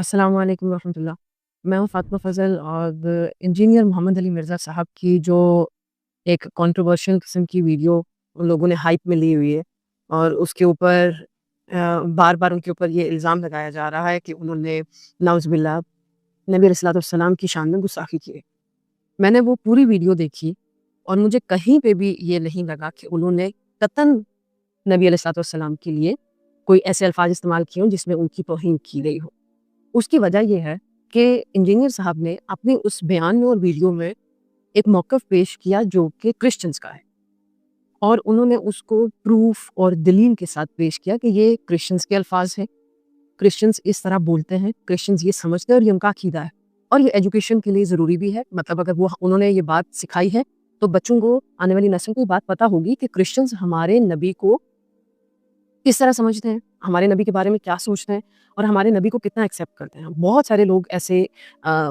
السلام علیکم ورحمۃ اللہ۔ میں ہوں فاطمہ فضل، اور انجینئر محمد علی مرزا صاحب کی جو ایک کنٹروورشل قسم کی ویڈیو ان لوگوں نے ہائپ میں لی ہوئی ہے، اور اس کے اوپر بار بار ان کے اوپر یہ الزام لگایا جا رہا ہے کہ انہوں نے نعوذ باللہ نبی علیہ الصلوۃ والسلام کی شان میں گستاخی کی ہے۔ میں نے وہ پوری ویڈیو دیکھی اور مجھے کہیں پہ بھی یہ نہیں لگا کہ انہوں نے قطعاً نبی علیہ الصلوۃ والسلام کے لیے کوئی ایسے الفاظ استعمال کیے ہوں جس میں ان کی توہین کی گئی ہو۔ اس کی وجہ یہ ہے کہ انجینئر صاحب نے اپنی اس بیان میں اور ویڈیو میں ایک موقف پیش کیا جو کہ کرسچنز کا ہے، اور انہوں نے اس کو پروف اور دلیل کے ساتھ پیش کیا کہ یہ کرسچنز کے الفاظ ہیں، کرسچنز اس طرح بولتے ہیں، کرسچنز یہ سمجھتے ہیں، اور یہ ان کا عقیدہ ہے، اور یہ ایجوکیشن کے لیے ضروری بھی ہے۔ مطلب اگر انہوں نے یہ بات سکھائی ہے تو بچوں کو، آنے والی نسل کو یہ بات پتہ ہوگی کہ کرسچنز ہمارے نبی کو کس طرح سمجھتے ہیں، ہمارے نبی کے بارے میں کیا سوچتے ہیں، اور ہمارے نبی کو کتنا ایکسیپٹ کرتے ہیں۔ بہت سارے لوگ ایسے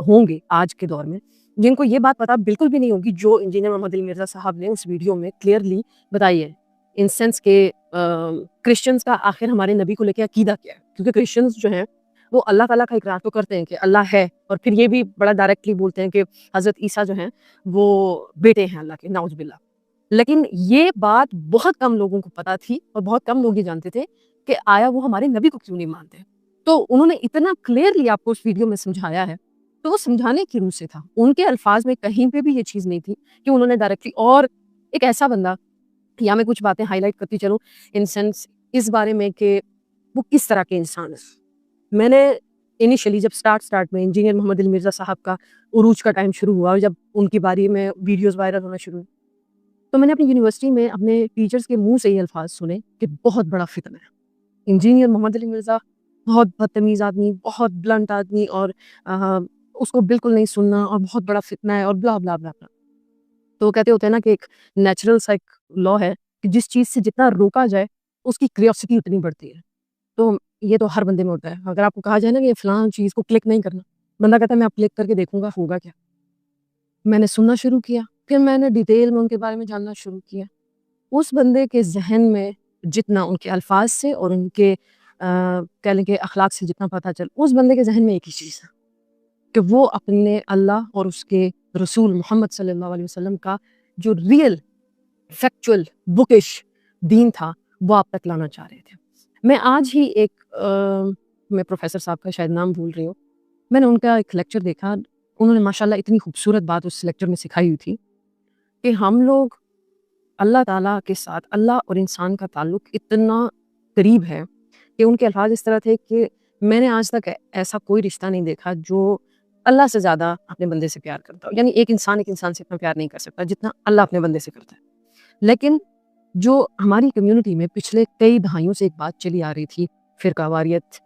ہوں گے آج کے دور میں جن کو یہ بات پتہ بالکل بھی نہیں ہوگی جو انجینئر محمد علی مرزا صاحب نے اس ویڈیو میں کلیئرلی بتائی ہے، ان سینس کہ کرسچنز کا آخر ہمارے نبی کو لے کے عقیدہ کیا ہے، کیونکہ کرسچنز جو ہیں وہ اللہ تعالیٰ کا اقرار تو کرتے ہیں کہ اللہ ہے، اور پھر یہ بھی بڑا ڈائریکٹلی بولتے ہیں کہ حضرت عیسیٰ جو ہیں وہ بیٹے ہیں اللہ کے، نعوذ باللہ۔ لیکن یہ بات بہت کم لوگوں کو پتہ تھی، اور بہت کم لوگ یہ جانتے تھے کہ آیا وہ ہمارے نبی کو کیوں نہیں مانتے۔ تو انہوں نے اتنا کلیئرلی آپ کو اس ویڈیو میں سمجھایا ہے، تو وہ سمجھانے کی روح سے تھا، ان کے الفاظ میں کہیں پہ بھی یہ چیز نہیں تھی کہ انہوں نے ڈائریکٹلی، اور ایک ایسا بندہ، یا میں کچھ باتیں ہائی لائٹ کرتی چلوں ان سینس اس بارے میں کہ وہ کس طرح کے انسان ہیں۔ میں نے انیشلی جب اسٹارٹ میں انجینئر محمد علی مرزا صاحب کا عروج کا ٹائم شروع ہوا، اور جب ان کے بارے میں ویڈیوز وائرل ہونا شروع ہوئی، تو میں نے اپنی یونیورسٹی میں اپنے ٹیچرز کے منہ سے یہ الفاظ سنے کہ بہت بڑا فتنہ ہے، انجینئر محمد علی مرزا بہت بدتمیز آدمی، بہت بلنٹ آدمی، اور اس کو بالکل نہیں سننا، اور بہت بڑا فتنہ ہے، اور بلا بلا بلا بلا۔ تو وہ کہتے ہوتے ہیں نا کہ ایک نیچرل سا ایک لا ہے کہ جس چیز سے جتنا روکا جائے اس کی کریوسٹی اتنی بڑھتی ہے۔ تو یہ تو ہر بندے میں ہوتا ہے، اگر آپ کو کہا جائے نا کہ یہ فلاں چیز کو کلک نہیں کرنا، بندہ کہتا ہے میں اب کلک کر کے دیکھوں گا ہوگا کیا۔ میں نے سننا شروع کیا، پھر میں نے ڈیٹیل میں ان کے بارے میں جاننا شروع کیا۔ اس بندے کے ذہن میں جتنا ان کے الفاظ سے اور ان کے کہہ لیں کہ اخلاق سے جتنا پتہ چل، اس بندے کے ذہن میں ایک ہی چیز ہے کہ وہ اپنے اللہ اور اس کے رسول محمد صلی اللہ علیہ وسلم کا جو ریئل فیکچول بکش دین تھا وہ آپ تک لانا چاہ رہے تھے۔ میں آج ہی میں پروفیسر صاحب کا شاید نام بھول رہی ہوں، میں نے ان کا ایک لیکچر دیکھا، انہوں نے ماشاءاللہ اتنی خوبصورت بات اس لیکچر میں سکھائی ہوئی تھی کہ ہم لوگ اللہ تعالیٰ کے ساتھ، اللہ اور انسان کا تعلق اتنا قریب ہے کہ ان کے الفاظ اس طرح تھے کہ میں نے آج تک ایسا کوئی رشتہ نہیں دیکھا جو اللہ سے زیادہ اپنے بندے سے پیار کرتا ہو، یعنی ایک انسان سے اتنا پیار نہیں کر سکتا جتنا اللہ اپنے بندے سے کرتا ہے۔ لیکن جو ہماری کمیونٹی میں پچھلے کئی دہائیوں سے ایک بات چلی آ رہی تھی، فرقہ واریت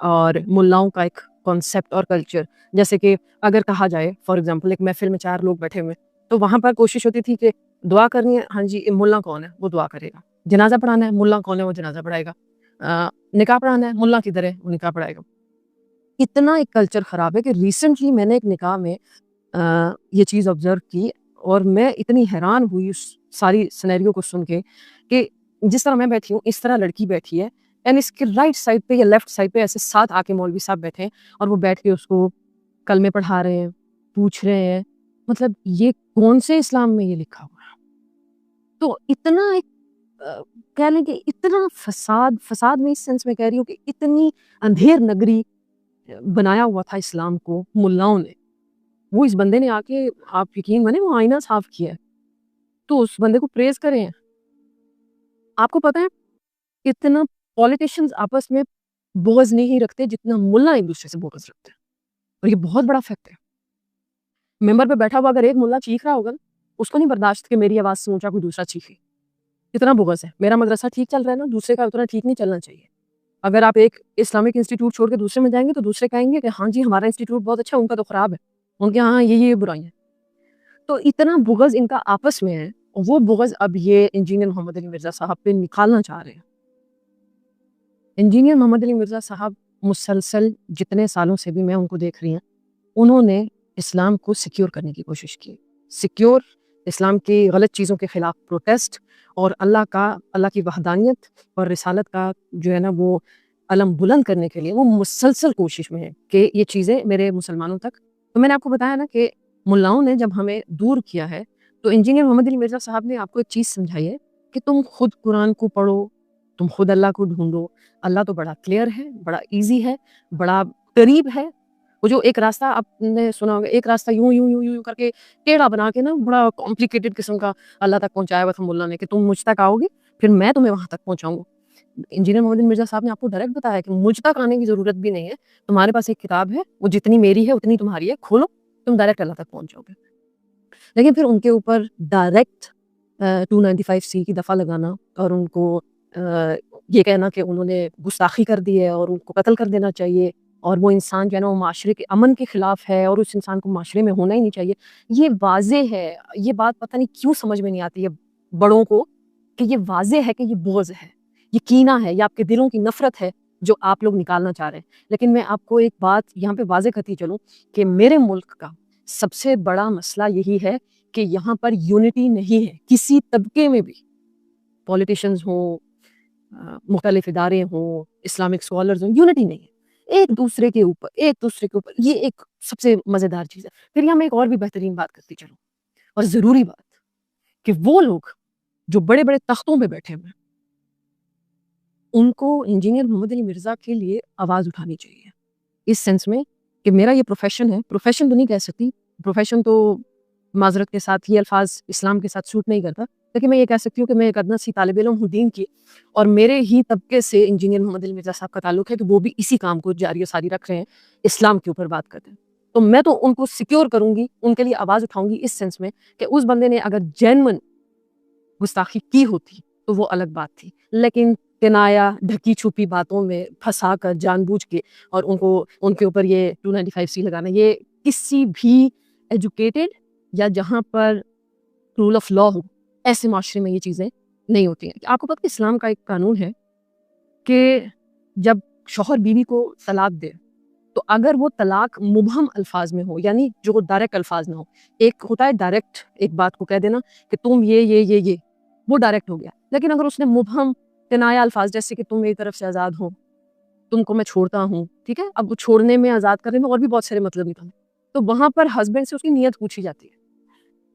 اور ملاؤں کا ایک کانسیپٹ اور کلچر، جیسے کہ اگر کہا جائے فار ایگزامپل ایک محفل میں 4 لوگ بیٹھے ہوئے، تو وہاں پر کوشش ہوتی تھی کہ دعا کرنی ہے، ہاں جی ملا کون ہے وہ دعا کرے گا، جنازہ پڑھانا ہے ملا کون ہے وہ جنازہ پڑھائے گا، نکاح پڑھانا ہے ملا کدھر ہے وہ نکاح پڑھائے گا۔ اتنا ایک کلچر خراب ہے کہ ریسنٹلی میں نے ایک نکاح میں یہ چیز آبزرو کی، اور میں اتنی حیران ہوئی اس ساری سینیریو کو سن کے کہ جس طرح میں بیٹھی ہوں اس طرح لڑکی بیٹھی ہے، اینڈ اس کے رائٹ سائڈ پہ یا لیفٹ سائڈ پہ ایسے 7 آ کے مولوی صاحب بیٹھے ہیں، اور وہ بیٹھ کے اس کو کلمے پڑھا رہے ہیں، پوچھ رہے ہیں، مطلب یہ کون سے اسلام میں یہ لکھا ہوا ہے؟ تو اتنا ایک کہہ لیں کہ اتنا فساد میں اس سینس میں کہہ رہی ہوں کہ اتنی اندھیر نگری بنایا ہوا تھا اسلام کو ملاؤں نے، وہ اس بندے نے آ کے، آپ یقین مانیں وہ آئینہ صاف کیا ہے، تو اس بندے کو پریز کریں۔ آپ کو پتہ ہے اتنا پولیٹیشنز آپس میں بغض نہیں رکھتے جتنا ملا ایک دوسرے سے بغض رکھتے ہیں، اور یہ بہت بڑا فیکٹ ہے۔ ممبر پہ بیٹھا ہوا اگر ایک ملا چیخ رہا ہوگا، اس کو نہیں برداشت کہ میری آواز سے اونچا کوئی دوسرا چیخے، اتنا بغض ہے۔ میرا مدرسہ ٹھیک چل رہا ہے نا، دوسرے کا اتنا ٹھیک نہیں چلنا چاہیے۔ اگر آپ ایک اسلامک انسٹیٹیوٹ چھوڑ کے دوسرے میں جائیں گے تو دوسرے کہیں گے کہ ہاں جی ہمارا انسٹیٹیوٹ بہت اچھا، ان کا تو خراب ہے، ان کے ہاں یہ برائیاں۔ تو اتنا بغض ان کا آپس میں ہے، اور وہ بغض اب یہ انجینئر محمد علی مرزا صاحب پہ نکالنا چاہ رہے ہیں۔ انجینئر محمد علی مرزا صاحب مسلسل جتنے سالوں سے بھی میں ان کو دیکھ رہی ہیں، انہوں نے اسلام کو سیکیور کرنے کی کوشش کی، سیکیور اسلام کی غلط چیزوں کے خلاف پروٹیسٹ، اور اللہ کی وحدانیت اور رسالت کا جو ہے نا وہ علم بلند کرنے کے لیے وہ مسلسل کوشش میں ہے کہ یہ چیزیں میرے مسلمانوں تک. تو میں نے آپ کو بتایا نا کہ ملاؤں نے جب ہمیں دور کیا ہے تو انجینئر محمد علی مرزا صاحب نے آپ کو ایک چیز سمجھائی ہے کہ تم خود قرآن کو پڑھو, تم خود اللہ کو ڈھونڈو. اللہ تو بڑا کلیئر ہے, بڑا ایزی ہے, بڑا قریب ہے. وہ جو ایک راستہ آپ نے سنا ہوگا, ایک راستہ یوں یوں یوں یوں کر کے ٹیڑھا بنا کے نا بڑا کمپلیکیٹڈ قسم کا اللہ تک پہنچایا ہوا تھا ملا نے کہ تم مجھ تک آؤ گے پھر میں تمہیں وہاں تک پہنچاؤں گا. انجینئر محمد علی مرزا صاحب نے آپ کو ڈائریکٹ بتایا کہ مجھ تک آنے کی ضرورت بھی نہیں ہے, تمہارے پاس ایک کتاب ہے, وہ جتنی میری ہے اتنی تمہاری ہے, کھولو تم ڈائریکٹ اللہ تک پہنچ جاؤ گے. لیکن پھر ان کے اوپر ڈائریکٹ 295C کی دفعہ لگانا اور ان کو یہ کہنا کہ انہوں نے گستاخی کر دی ہے اور ان کو قتل کر دینا چاہیے اور وہ انسان جو ہے نا وہ معاشرے کے امن کے خلاف ہے اور اس انسان کو معاشرے میں ہونا ہی نہیں چاہیے, یہ واضح ہے. یہ بات پتہ نہیں کیوں سمجھ میں نہیں آتی ہے بڑوں کو کہ یہ واضح ہے کہ یہ بغض ہے, یہ کینہ ہے, یہ آپ کے دلوں کی نفرت ہے جو آپ لوگ نکالنا چاہ رہے ہیں. لیکن میں آپ کو ایک بات یہاں پہ واضح کرتی چلوں کہ میرے ملک کا سب سے بڑا مسئلہ یہی ہے کہ یہاں پر یونٹی نہیں ہے کسی طبقے میں بھی. پولیٹیشنز ہوں, مختلف ادارے ہوں, اسلامک اسکالرز ہوں, یونٹی نہیں ہے ایک دوسرے کے اوپر. یہ ایک سب سے مزیدار چیز ہے. پھر یہاں میں ایک اور بھی بہترین بات کرتی چلوں اور ضروری بات کہ وہ لوگ جو بڑے بڑے تختوں پہ بیٹھے ہوئے ان کو انجینئر محمد علی مرزا کے لیے آواز اٹھانی چاہیے, اس سینس میں کہ میرا یہ پروفیشن ہے. پروفیشن تو نہیں کہہ سکتی, پروفیشن تو معذرت کے ساتھ یہ الفاظ اسلام کے ساتھ سوٹ نہیں کرتا, لیکن میں یہ کہہ سکتی ہوں کہ میں ایک ادنا سی طالب علم ہوں دین کی, اور میرے ہی طبقے سے انجینئر محمد علی مرزا صاحب کا تعلق ہے کہ وہ بھی اسی کام کو جاری و ساری رکھ رہے ہیں, اسلام کے اوپر بات کرتے ہیں. تو میں تو ان کو سیکیور کروں گی, ان کے لیے آواز اٹھاؤں گی اس سینس میں کہ اس بندے نے اگر جینون گستاخی کی ہوتی تو وہ الگ بات تھی, لیکن کنایا ڈھکی چھپی باتوں میں پھنسا کر جان بوجھ کے اور ان کے اوپر یہ 295C لگانا, یہ کسی بھی ایجوکیٹڈ یا جہاں پر رول آف لا ہو ایسے معاشرے میں یہ چیزیں نہیں ہوتی ہیں. آپ کو پتہ اسلام کا ایک قانون ہے کہ جب شوہر بیوی کو طلاق دے تو اگر وہ طلاق مبہم الفاظ میں ہو, یعنی جو ڈائریکٹ الفاظ نہ ہو, ایک ہوتا ہے ڈائریکٹ ایک بات کو کہہ دینا کہ تم یہ وہ ڈائریکٹ ہو گیا, لیکن اگر اس نے مبہم کنایا الفاظ جیسے کہ تم میری طرف سے آزاد ہو, تم کو میں چھوڑتا ہوں, ٹھیک ہے, اب وہ چھوڑنے میں آزاد کرنے میں اور بھی بہت سارے مطلب نکلے, تو وہاں پر ہسبینڈ سے اس کی نیت پوچھی جاتی ہے,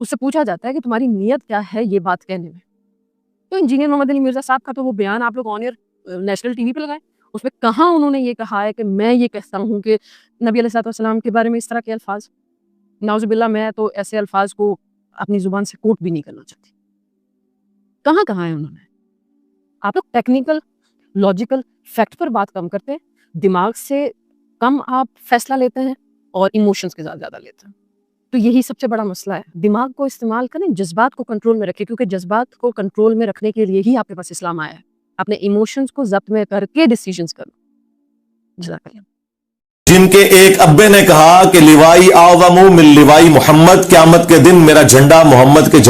اس سے پوچھا جاتا ہے کہ تمہاری نیت کیا ہے یہ بات کہنے میں. تو انجینئر محمد علی مرزا صاحب کا تو وہ بیان آپ لوگ آن ایئر نیشنل ٹی وی پہ لگائے, اس میں کہاں انہوں نے یہ کہا ہے کہ میں یہ کہتا ہوں کہ نبی علیہ الصلوۃ والسلام کے بارے میں اس طرح کے الفاظ, نعوذ باللہ, میں تو ایسے الفاظ کو اپنی زبان سے کوٹ بھی نہیں کرنا چاہتی. کہاں ہے انہوں نے؟ آپ لوگ ٹیکنیکل لاجیکل فیکٹ پر بات کم کرتے ہیں, دماغ سے کم آپ فیصلہ لیتے ہیں اور ایموشنز کے زیادہ لیتے ہیں. تو یہی سب سے بڑا مسئلہ ہے. دماغ کو استعمال کریں, جذبات کو کنٹرول میں رکھیں, کیونکہ جذبات کو کنٹرول میں رکھنے کے لیے ہی آپ کے پاس اسلام آیا ہے. اپنے ایموشنز کو ضبط میں کر کے ڈیسیژنز کرو. جزاک اللہ. جن کے ایک ابے نے کہا کہ لیوائی اعظم من لیوائی محمد, قیامت کے دن میرا جھنڈا محمد کے